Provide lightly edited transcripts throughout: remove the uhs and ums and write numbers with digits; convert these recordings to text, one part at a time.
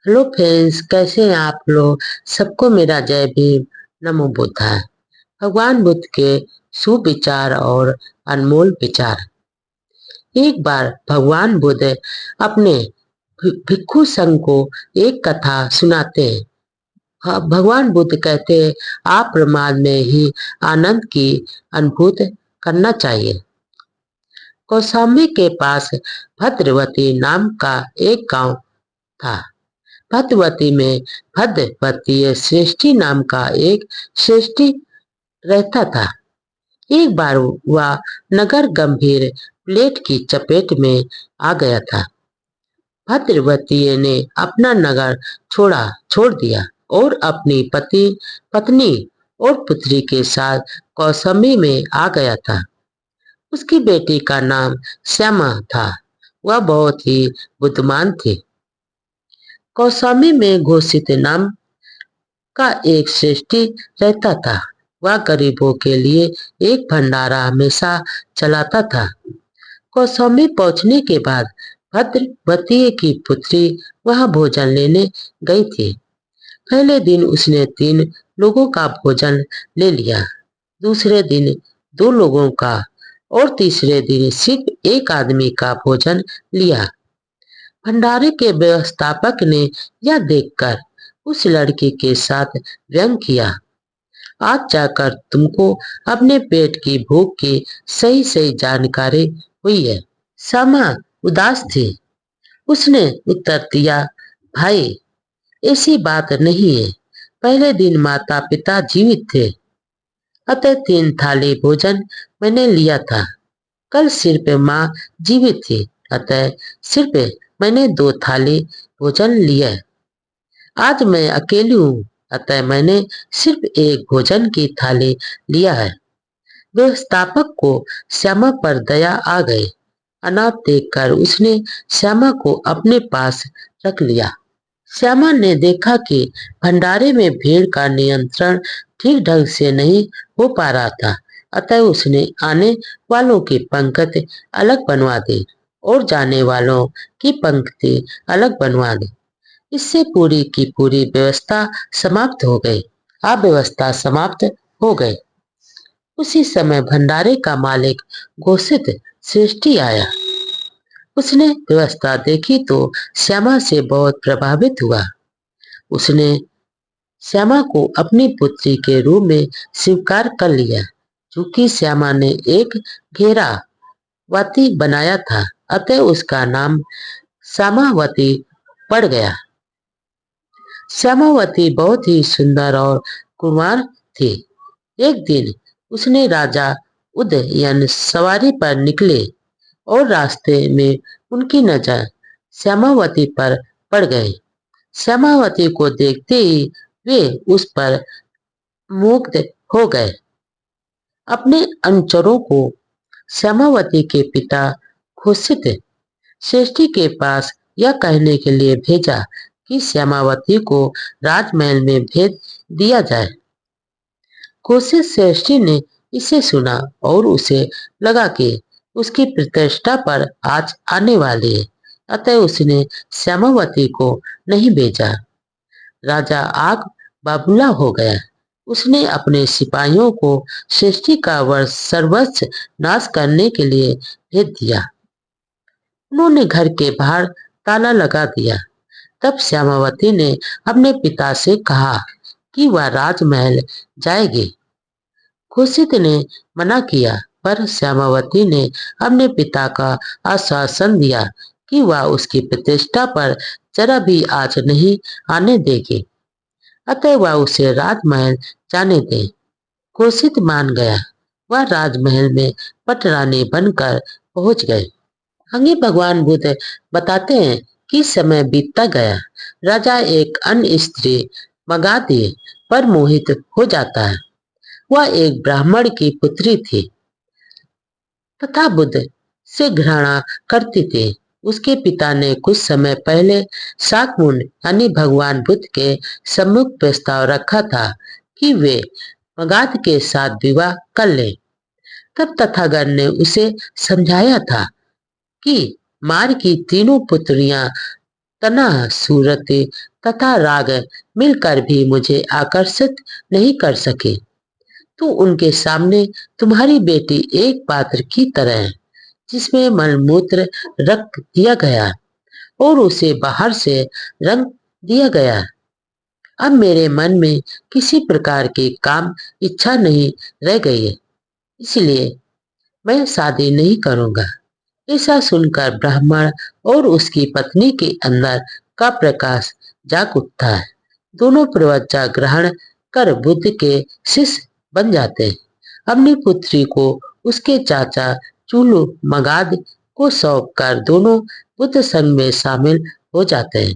Hello friends, कैसे हैं आप लोग। सबको मेरा जय भीम। नमो बुद्धाय। भगवान बुद्ध के सुविचार और अनमोल विचार। एक बार भगवान बुद्ध अपने भिक्षु संघ को एक कथा सुनाते हैं। हाँ, भगवान बुद्ध कहते हैं आप प्रमाद में ही आनंद की अनुभूति करना चाहिए। कौशाम्बी के पास भद्रवती नाम का एक गांव था। भद्रवती में भद्रवती श्रेष्ठी नाम का एक श्रेष्ठी रहता था। एक बार वह नगर गंभीर प्लेट की चपेट में आ गया था। भद्रवती ने अपना नगर छोड़ दिया और अपनी पत्नी और पुत्री के साथ कौशाम्बी में आ गया था। उसकी बेटी का नाम श्यामा था। वह बहुत ही बुद्धिमान थी। कौशाम्बी में घोषित नाम का एक श्रेष्ठी रहता था। वह गरीबों के लिए एक भंडारा हमेशा चलाता था। कौशाम्बी पहुंचने के बाद भद्रवती की पुत्री वहां भोजन लेने गई थी। पहले दिन उसने 3 लोगों का भोजन ले लिया, दूसरे दिन 2 लोगों का और तीसरे दिन सिर्फ एक आदमी का भोजन लिया। भंडारे के व्यवस्थापक ने यह देखकर उस लड़की के साथ व्यंग किया। आज जाकर तुमको अपने पेट की भूख की सही सही जानकारी हुई है। श्यामा उदास थी। उसने उत्तर दिया, भाई ऐसी बात नहीं है। पहले दिन माता पिता जीवित थे, अतः 3 थाली भोजन मैंने लिया था। कल सिर्फ माँ जीवित थी, अतः सिर्फ मैंने 2 थाली भोजन लिया। आज मैं अकेली हूँ, अतः मैंने सिर्फ एक भोजन की थाली लिया है। व्यवस्थापक को श्यामा पर दया आ गई। अनाथ देखकर उसने श्यामा को अपने पास रख लिया। श्यामा ने देखा कि भंडारे में भीड़ का नियंत्रण ठीक ढंग से नहीं हो पा रहा था, अतः उसने आने वालों की पंक्ति अलग बनवा दी और जाने वालों की पंक्ति अलग बनवा दी। इससे पूरी की पूरी व्यवस्था समाप्त हो गई। अव्यवस्था समाप्त हो गई। उसी समय भंडारे का मालिक घोषित श्रेष्ठी आया। उसने व्यवस्था देखी तो श्यामा से बहुत प्रभावित हुआ। उसने श्यामा को अपनी पुत्री के रूप में स्वीकार कर लिया। चूंकि श्यामा ने एक घेरावती बनाया था, अतः उसका नाम श्यामावती पड़ गया। श्यामावती बहुत ही सुंदर और कुमार थी। एक दिन उसने राजा उदयन सवारी पर निकले और रास्ते में उनकी नजर श्यामावती पर पड़ गई। श्यामावती को देखते ही वे उस पर मुग्ध हो गए। अपने अनुचरों को श्यामावती के पिता घोषित श्रेष्ठी के पास यह कहने के लिए भेजा कि श्यामावती को राजमहल में भेज दिया जाए। घोषित श्रेष्ठी ने इसे सुना और उसे लगा कि उसकी प्रतिष्ठा पर आज आने वाली है, अतः उसने श्यामावती को नहीं भेजा। राजा आग बबूला हो गया। उसने अपने सिपाहियों को श्रेष्ठी का सर्वस्व नाश करने के लिए भेज दिया। उन्होंने घर के बाहर ताला लगा दिया। तब श्यामावती ने अपने पिता से कहा कि वह राजमहल जाएगी। घोषित ने मना किया, पर श्यामावती ने अपने पिता का आश्वासन दिया कि वह उसकी प्रतिष्ठा पर जरा भी आँच नहीं आने देगी, अतः वह उसे राजमहल जाने दे। घोषित मान गया। वह राजमहल में पटरानी बनकर पहुंच गए। आगे भगवान बुद्ध बताते हैं कि समय बीतता गया। राजा एक अन्य स्त्री मंगा दिए पर मोहित हो जाता है। वह एक ब्राह्मण की पुत्री थी तथा बुद्ध से घृणा करती थी। उसके पिता ने कुछ समय पहले शाक्यमुनि यानी भगवान बुद्ध के सम्मुख प्रस्ताव रखा था कि वे मगध के साथ विवाह कर ले। तब तथागत ने उसे समझाया था कि मार की 3 पुत्रियां तनाह सूरत तथा राग मिलकर भी मुझे आकर्षित नहीं कर सके, तो उनके सामने तुम्हारी बेटी एक पात्र की तरह है जिसमें मलमूत्र रख दिया गया और उसे बाहर से रंग दिया गया। अब मेरे मन में किसी प्रकार की काम इच्छा नहीं रह गई है, इसलिए मैं शादी नहीं करूंगा। ऐसा सुनकर ब्राह्मण और उसकी पत्नी के अंदर का प्रकाश जाग उठता है। दोनों प्रवचन ग्रहण कर बुद्ध के शिष्य बन जाते हैं। अपनी पुत्री को उसके चाचा चूलू मगाध को सौंप कर दोनों बुद्ध संघ में शामिल हो जाते हैं।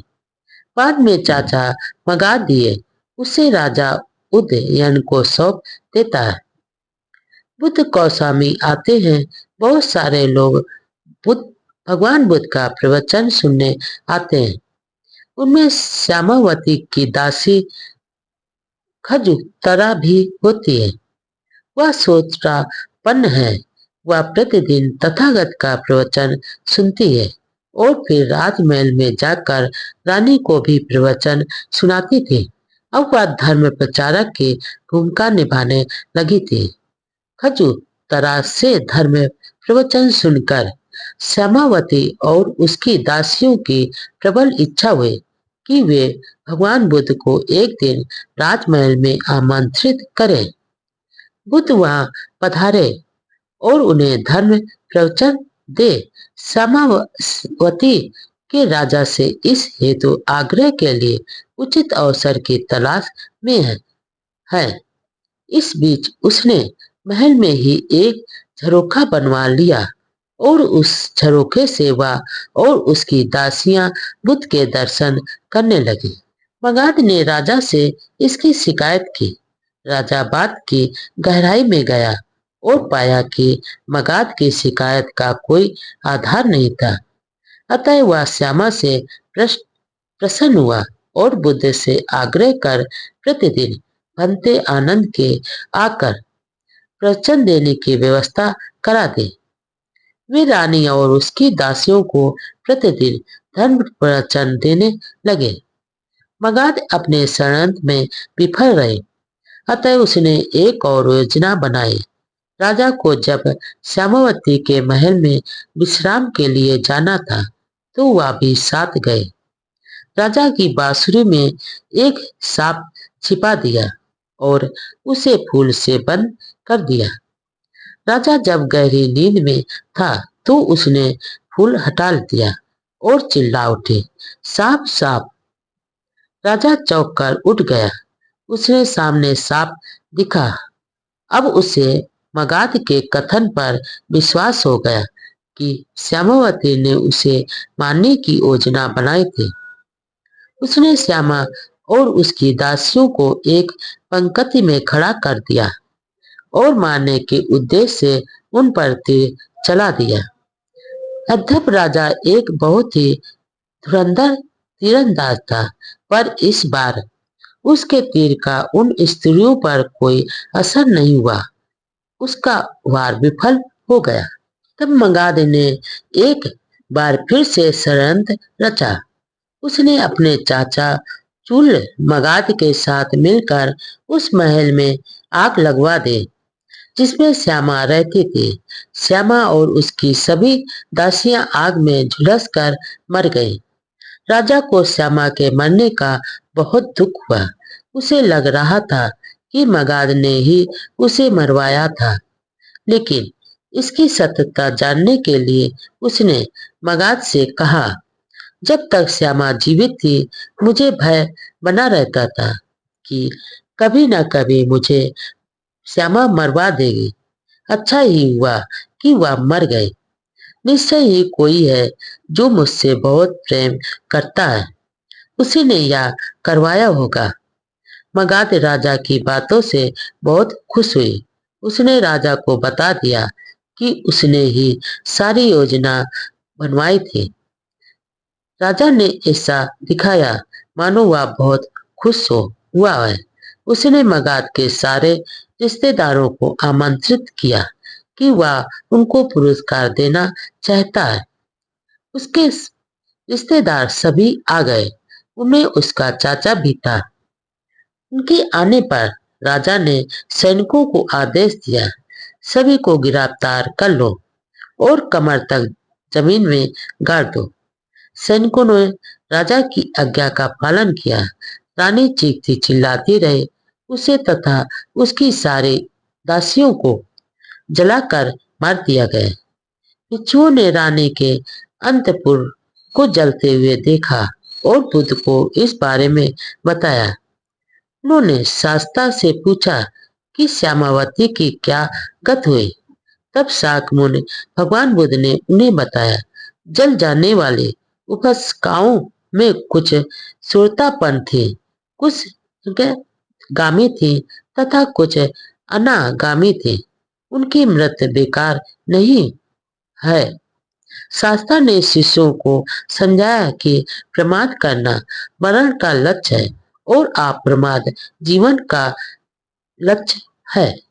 बाद में चाचा मगाधिये उसे राजा उदयन को सौंप देता है। बुद्ध कौसामी आते हैं। बहुत सारे लोग बुद्ध भगवान बुद्ध का प्रवचन सुनने आते हैं। उनमें श्यामावती की दासी खजुतरा भी होती है। वह श्रोतापन्न है। वह प्रतिदिन तथागत का प्रवचन सुनती है और फिर राजमहल में जाकर रानी को भी प्रवचन सुनाती थी। अब वह धर्म प्रचारक की भूमिका निभाने लगी थी। खजुतरा से धर्म प्रवचन सुनकर श्यामावती और उसकी दासियों की प्रबल इच्छा हुई कि वे भगवान बुद्ध को एक दिन राजमहल में आमंत्रित करें। बुद्ध वहां पधारे और उन्हें धर्म प्रवचन दे। श्यामावती के राजा से इस हेतु आग्रह के लिए उचित अवसर की तलाश में है। इस बीच उसने महल में ही एक झरोखा बनवा लिया और उस झरोखे से वह और उसकी दासियां बुद्ध के दर्शन करने लगी। मगध ने राजा से इसकी शिकायत की। राजा बात की गहराई में गया और पाया कि मगध की शिकायत का कोई आधार नहीं था। अतः वह श्यामा से प्रसन्न हुआ और बुद्ध से आग्रह कर प्रतिदिन भंते आनंद के आकर प्रवचन देने की व्यवस्था करा दी। वे रानी और उसकी दासियों को प्रतिदिन धर्म प्रवचन देने लगे। मगध अपने षड्यंत्र में विफल रहे। अतः उसने एक और योजना बनाई। राजा को जब श्यामावती के महल में विश्राम के लिए जाना था तो वह भी साथ गए। राजा की बांसुरी में एक सांप छिपा दिया और उसे फूल से बंद कर दिया। राजा जब गहरी नींद में था तो उसने फूल हटा दिया और चिल्ला उठे, सांप सांप। राजा चौंक कर उठ गया। उसने सामने सांप दिखा। अब उसे मगध के कथन पर विश्वास हो गया कि श्यामावती ने उसे मारने की योजना बनाई थी। उसने श्यामा और उसकी दासियों को एक पंक्ति में खड़ा कर दिया और मारने के उद्देश्य से उन पर तीर चला दिया। अध्यप राजा एक बहुत ही धुरंधर तीरंदाज था, पर इस बार उसके तीर का उन स्त्रियों पर कोई असर नहीं हुआ। उसका वार विफल हो गया। तब मगध ने एक बार फिर से षड्यंत्र रचा। उसने अपने चाचा चूल मगध के साथ मिलकर उस महल में आग लगवा दी जिसमें श्यामा रहती थी। श्यामा और उसकी सभी दासियां आग में झुलस कर मर गईं। राजा को श्यामा के मरने का बहुत दुख हुआ। उसे लग रहा था कि मगध ने ही उसे मरवाया था, लेकिन इसकी सत्यता जानने के लिए उसने मगध से कहा, जब तक श्यामा जीवित थी मुझे भय बना रहता था कि कभी न कभी मुझे श्यामा मरवा देगी। अच्छा ही हुआ कि वह मर गए। निश्चय ही कोई है जो मुझसे बहुत प्रेम करता है। उसी ने यह करवाया होगा। मगध राजा की बातों से बहुत खुश हुई। उसने राजा को बता दिया कि उसने ही सारी योजना बनवाई थी। राजा ने ऐसा दिखाया मानो वह बहुत खुश हुआ है। उसने मगध के सारे रिश्तेदारों को आमंत्रित किया कि वह उनको पुरस्कार देना चाहता है। उसके रिश्तेदार सभी आ गए। उनमें उसका चाचा भी था। उनके आने पर राजा ने सैनिकों को आदेश दिया, सभी को गिरफ्तार कर लो और कमर तक जमीन में गाड़ दो। सैनिकों ने राजा की आज्ञा का पालन किया। रानी चीखती चिल्लाती रहे, उसे तथा उसकी सारे दासियों को जलाकर मार दिया गया। भिक्षुओं ने रानी के अंतपुर को जलते हुए देखा और बुद्ध को इस बारे में बताया। उन्होंने शास्ता से पूछा कि श्यामावती की क्या गत हुई। तब शाक मुनि भगवान बुद्ध ने उन्हें बताया, जल जाने वाले उपासकाओं में कुछ सुरतापन थी, कुछ गामी थी तथा कुछ अनागामी थी। उनकी मृत्यु बेकार नहीं है। शास्त्रा ने शिष्यों को समझाया कि प्रमाद करना मरण का लक्ष्य है और अप्रमाद जीवन का लक्ष्य है।